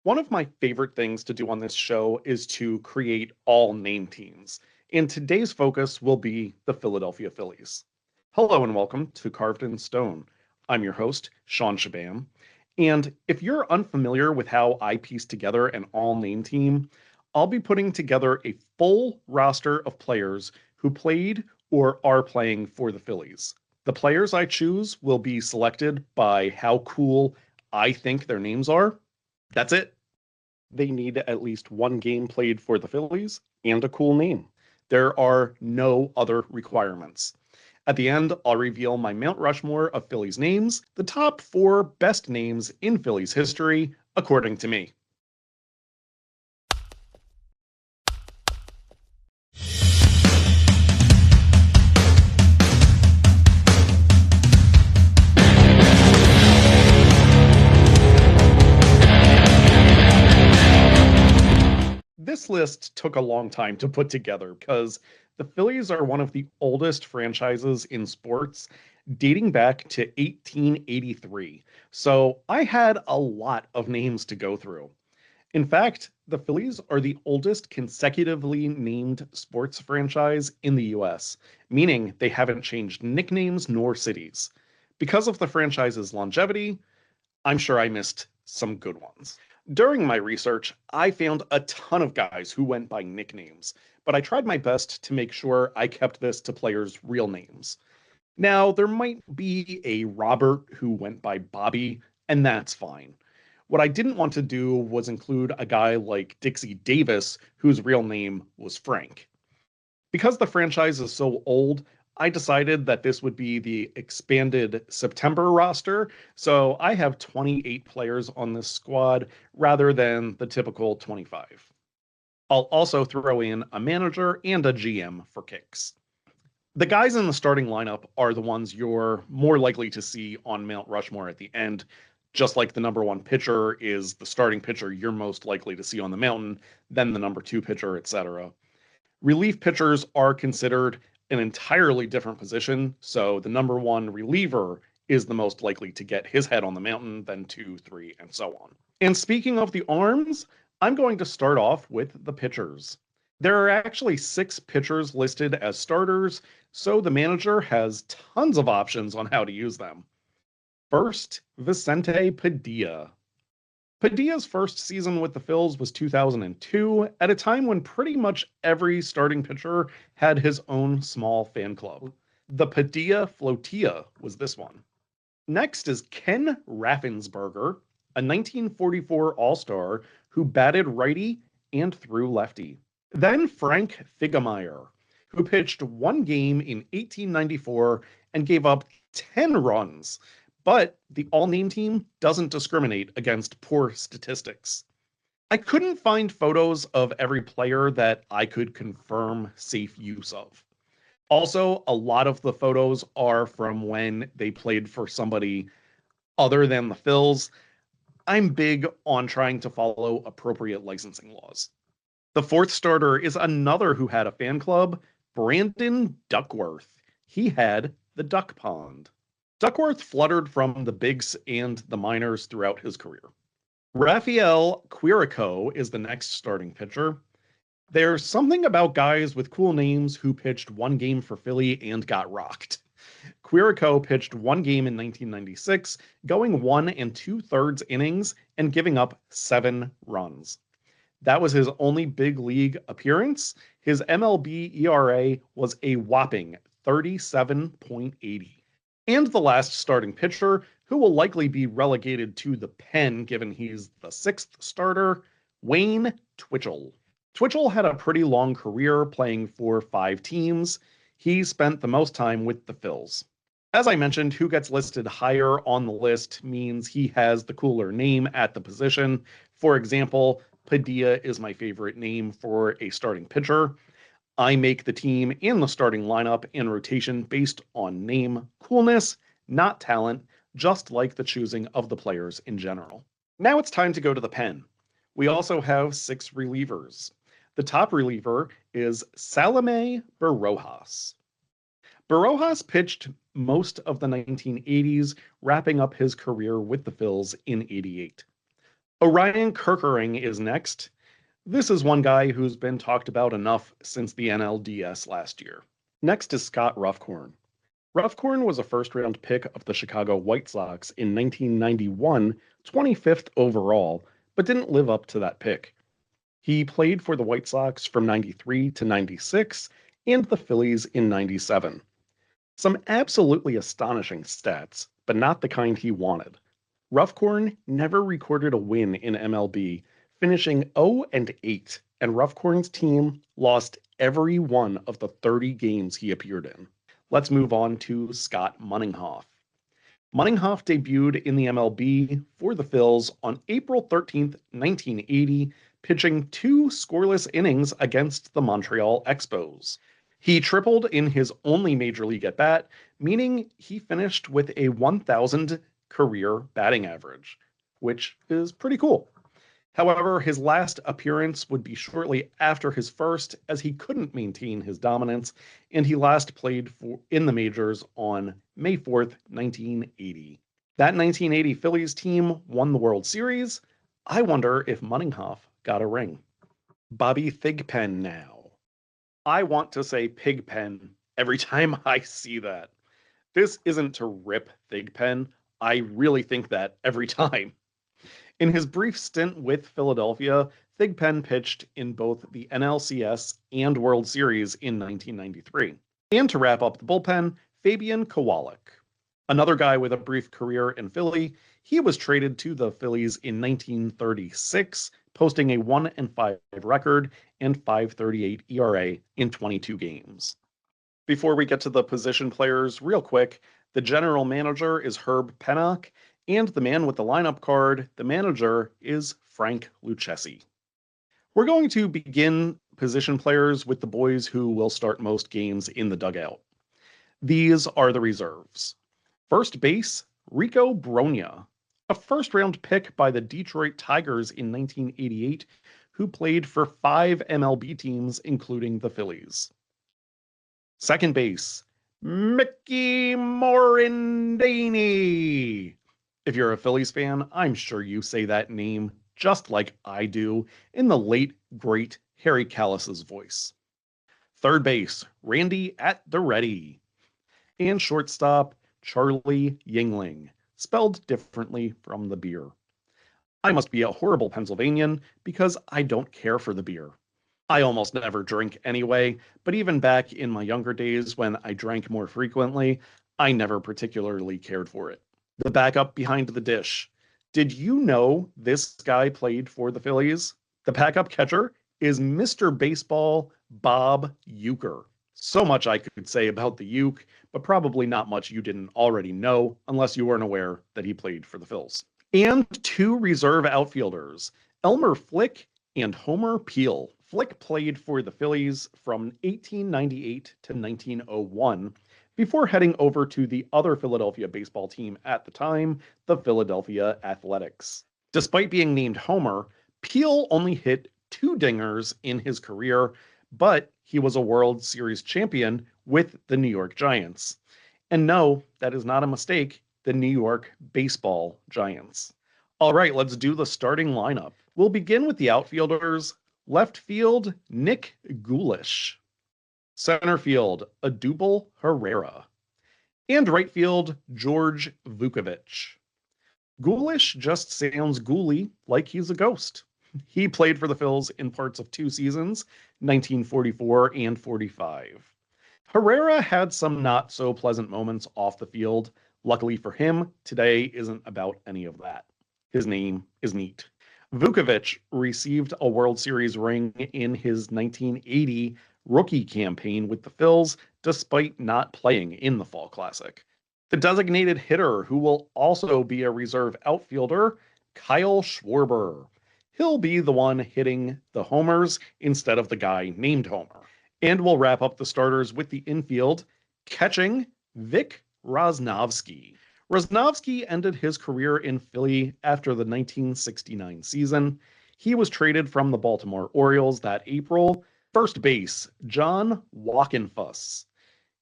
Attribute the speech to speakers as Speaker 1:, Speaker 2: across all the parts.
Speaker 1: One of my favorite things to do on this show is to create all name teams, and today's focus will be the Philadelphia Phillies. Hello and welcome to Carved in Stone. I'm your host, Shawn Chabam, and if you're unfamiliar with how I piece together an all name team, I'll be putting together a full roster of players who played or are playing for the Phillies. The players I choose will be selected by how cool I think their names are. That's it. They need at least one game played for the Phillies and a cool name. There are no other requirements. At the end, I'll reveal my Mount Rushmore of Phillies names, the top 4 best names in Phillies history, according to me. This list took a long time to put together because the Phillies are one of the oldest franchises in sports, dating back to 1883. So I had a lot of names to go through. In fact, the Phillies are the oldest consecutively named sports franchise in the US, meaning they haven't changed nicknames nor cities. Because of the franchise's longevity, I'm sure I missed some good ones. During my research, I found a ton of guys who went by nicknames, but I tried my best to make sure I kept this to players' real names. Now, there might be a Robert who went by Bobby, and that's fine. What I didn't want to do was include a guy like Dixie Davis, whose real name was Frank. Because the franchise is so old, I decided that this would be the expanded September roster. So I have 28 players on this squad rather than the typical 25. I'll also throw in a manager and a GM for kicks. The guys in the starting lineup are the ones you're more likely to see on Mount Rushmore at the end, just like the number 1 pitcher is the starting pitcher you're most likely to see on the mountain, then the number 2 pitcher, etc. Relief pitchers are considered an entirely different position, so the number 1 reliever is the most likely to get his head on the mountain, then 2, 3, and so on. And speaking of the arms, I'm going to start off with the pitchers. There are actually 6 pitchers listed as starters, so the manager has tons of options on how to use them. First, Vicente Padilla. Padilla's first season with the Phils was 2002, at a time when pretty much every starting pitcher had his own small fan club. The Padilla Flotilla was this one. Next is Ken Raffensperger, a 1944 All-Star who batted righty and threw lefty. Then Frank Figemeyer, who pitched 1 game in 1894 and gave up 10 runs. But the all-name team doesn't discriminate against poor statistics. I couldn't find photos of every player that I could confirm safe use of. Also, a lot of the photos are from when they played for somebody other than the Phils. I'm big on trying to follow appropriate licensing laws. The 4th starter is another who had a fan club, Brandon Duckworth. He had the Duck Pond. Duckworth fluttered from the bigs and the minors throughout his career. Rafael Quirico is the next starting pitcher. There's something about guys with cool names who pitched 1 game for Philly and got rocked. Quirico pitched 1 game in 1996, going 1 2/3 innings and giving up 7 runs. That was his only big league appearance. His MLB ERA was a whopping 37.80. And the last starting pitcher, who will likely be relegated to the pen given he's the 6th starter, Wayne Twitchell. Twitchell had a pretty long career playing for 5 teams. He spent the most time with the Phils. As I mentioned, who gets listed higher on the list means he has the cooler name at the position. For example, Padilla is my favorite name for a starting pitcher. I make the team and the starting lineup and rotation based on name coolness, not talent, just like the choosing of the players in general. Now it's time to go to the pen. We also have 6 relievers. The top reliever is Salome Barojas. Barojas pitched most of the 1980s, wrapping up his career with the Phils in '88. Orion Kerkering is next. This is one guy who's been talked about enough since the NLDS last year. Next is Scott Ruffcorn. Ruffcorn was a first-round pick of the Chicago White Sox in 1991, 25th overall, but didn't live up to that pick. He played for the White Sox from 93 to 96 and the Phillies in 97. Some absolutely astonishing stats, but not the kind he wanted. Ruffcorn never recorded a win in MLB, finishing 0-8, and Ruffcorn's team lost every one of the 30 games he appeared in. Let's move on to Scott Munninghoff. Munninghoff debuted in the MLB for the Phils on April 13th, 1980, pitching 2 scoreless innings against the Montreal Expos. He tripled in his only major league at bat, meaning he finished with a 1,000 career batting average, which is pretty cool. However, his last appearance would be shortly after his first, as he couldn't maintain his dominance, and he last played in the majors on May 4th, 1980. That 1980 Phillies team won the World Series. I wonder if Munninghoff got a ring. Bobby Thigpen now. I want to say Pigpen every time I see that. This isn't to rip Thigpen. I really think that every time. In his brief stint with Philadelphia, Thigpen pitched in both the NLCS and World Series in 1993. And to wrap up the bullpen, Fabian Kowalik. Another guy with a brief career in Philly, he was traded to the Phillies in 1936, posting a 1-5 record and 5.38 ERA in 22 games. Before we get to the position players, real quick, the general manager is Herb Pennock, and the man with the lineup card, the manager, is Frank Lucchesi. We're going to begin position players with the boys who will start most games in the dugout. These are the reserves. First base, Rico Brogna, a first-round pick by the Detroit Tigers in 1988, who played for 5 MLB teams, including the Phillies. Second base, Mickey Morandini. If you're a Phillies fan, I'm sure you say that name just like I do in the late, great Harry Callis's voice. Third base, Randy at the ready. And shortstop, Charlie Yingling, spelled differently from the beer. I must be a horrible Pennsylvanian because I don't care for the beer. I almost never drink anyway, but even back in my younger days when I drank more frequently, I never particularly cared for it. The backup behind the dish. Did you know this guy played for the Phillies? The backup catcher is Mr. Baseball Bob Uecker. So much I could say about the Uke, but probably not much you didn't already know unless you weren't aware that he played for the Phils. And 2 reserve outfielders, Elmer Flick and Homer Peel. Flick played for the Phillies from 1898 to 1901 before heading over to the other Philadelphia baseball team at the time, the Philadelphia Athletics. Despite being named Homer, Peel only hit 2 dingers in his career, but he was a World Series champion with the New York Giants. And no, that is not a mistake, the New York Baseball Giants. All right, let's do the starting lineup. We'll begin with the outfielders. Left field, Nick Gulish. Center field, Odubel Herrera. And right field, George Vukovic. Gulish just sounds ghouly, like he's a ghost. He played for the Phils in parts of 2 seasons, 1944 and 45. Herrera had some not so pleasant moments off the field. Luckily for him, today isn't about any of that. His name is neat. Vukovic received a World Series ring in his 1980 rookie campaign with the Phils, despite not playing in the Fall Classic. The designated hitter, who will also be a reserve outfielder, Kyle Schwarber. He'll be the one hitting the homers instead of the guy named Homer. And we'll wrap up the starters with the infield, catching Vic Rosnovsky. Rosnovsky ended his career in Philly after the 1969 season. He was traded from the Baltimore Orioles that April. First base, John Walkenfuss.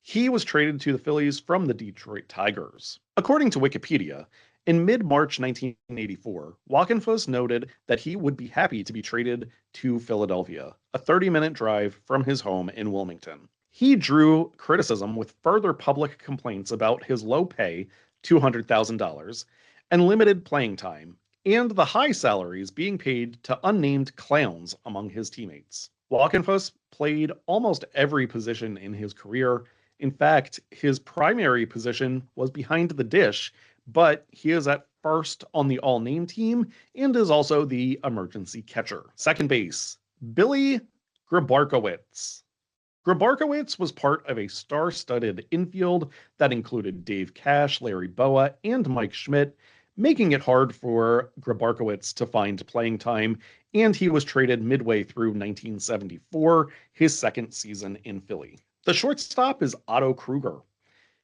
Speaker 1: He was traded to the Phillies from the Detroit Tigers. According to Wikipedia, In mid-March 1984, Walkenfuss noted that he would be happy to be traded to Philadelphia, a 30-minute drive from his home in Wilmington. He drew criticism with further public complaints about his low pay, $200,000, and limited playing time, and the high salaries being paid to unnamed clowns among his teammates. Walkenfuss played almost every position in his career. In fact, his primary position was behind the dish, but he is at first on the all-name team and is also the emergency catcher. Second base, Billy Grabarkowitz. Grabarkowitz was part of a star-studded infield that included Dave Cash, Larry Bowa, and Mike Schmidt, making it hard for Grabarkowitz to find playing time, and he was traded midway through 1974, his second season in Philly. The shortstop is Otto Kruger.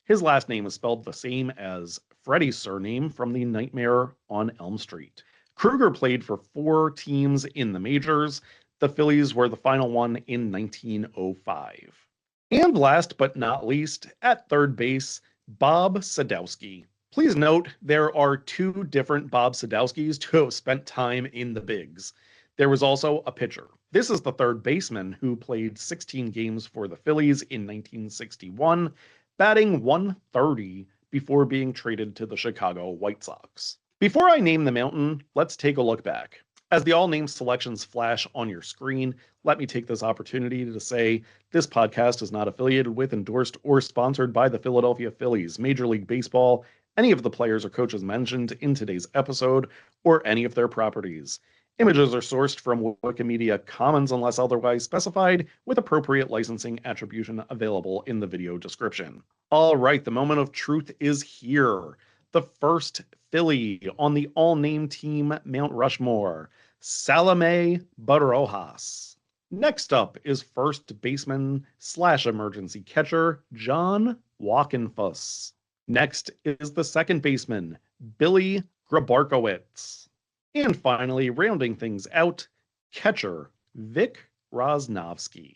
Speaker 1: His last name is spelled the same as Freddy's surname from the Nightmare on Elm Street. Kruger played for 4 teams in the majors. The Phillies were the final one in 1905. And last but not least, at third base, Bob Sadowski. Please note there are 2 different Bob Sadowskis who have spent time in the bigs. There was also a pitcher. This is the third baseman who played 16 games for the Phillies in 1961, batting 130 before being traded to the Chicago White Sox. Before I name the mountain, let's take a look back. As the all-name selections flash on your screen, let me take this opportunity to say this podcast is not affiliated with, endorsed, or sponsored by the Philadelphia Phillies, Major League Baseball, any of the players or coaches mentioned in today's episode, or any of their properties. Images are sourced from Wikimedia Commons unless otherwise specified, with appropriate licensing attribution available in the video description. All right, the moment of truth is here. The first Philly on the all-name team Mount Rushmore, Salome Barojas. Next up is first baseman / emergency catcher John Walkenfuss. Next is the second baseman, Billy Grabarkowitz. And finally, rounding things out, catcher Vic Rosnovsky.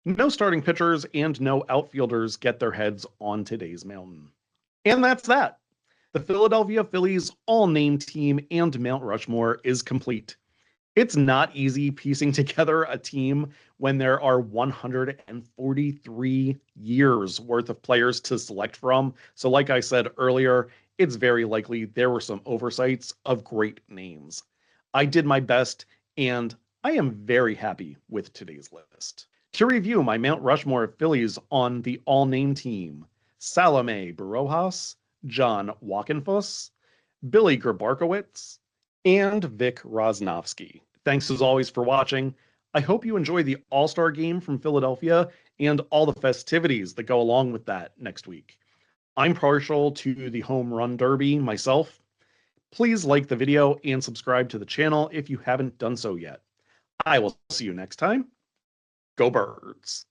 Speaker 1: No starting pitchers and no outfielders get their heads on today's mountain. And that's that. The Philadelphia Phillies all-name team and Mount Rushmore is complete. It's not easy piecing together a team when there are 143 years worth of players to select from. So like I said earlier, it's very likely there were some oversights of great names. I did my best, and I am very happy with today's list. To review my Mount Rushmore of Phillies on the all-name team, Salome Barojas, John Walkenfuss, Billy Grabarkowitz, and Vic Rosnovsky. Thanks as always for watching. I hope you enjoy the All-Star game from Philadelphia and all the festivities that go along with that next week. I'm partial to the Home Run Derby myself. Please like the video and subscribe to the channel if you haven't done so yet. I will see you next time. Go Birds!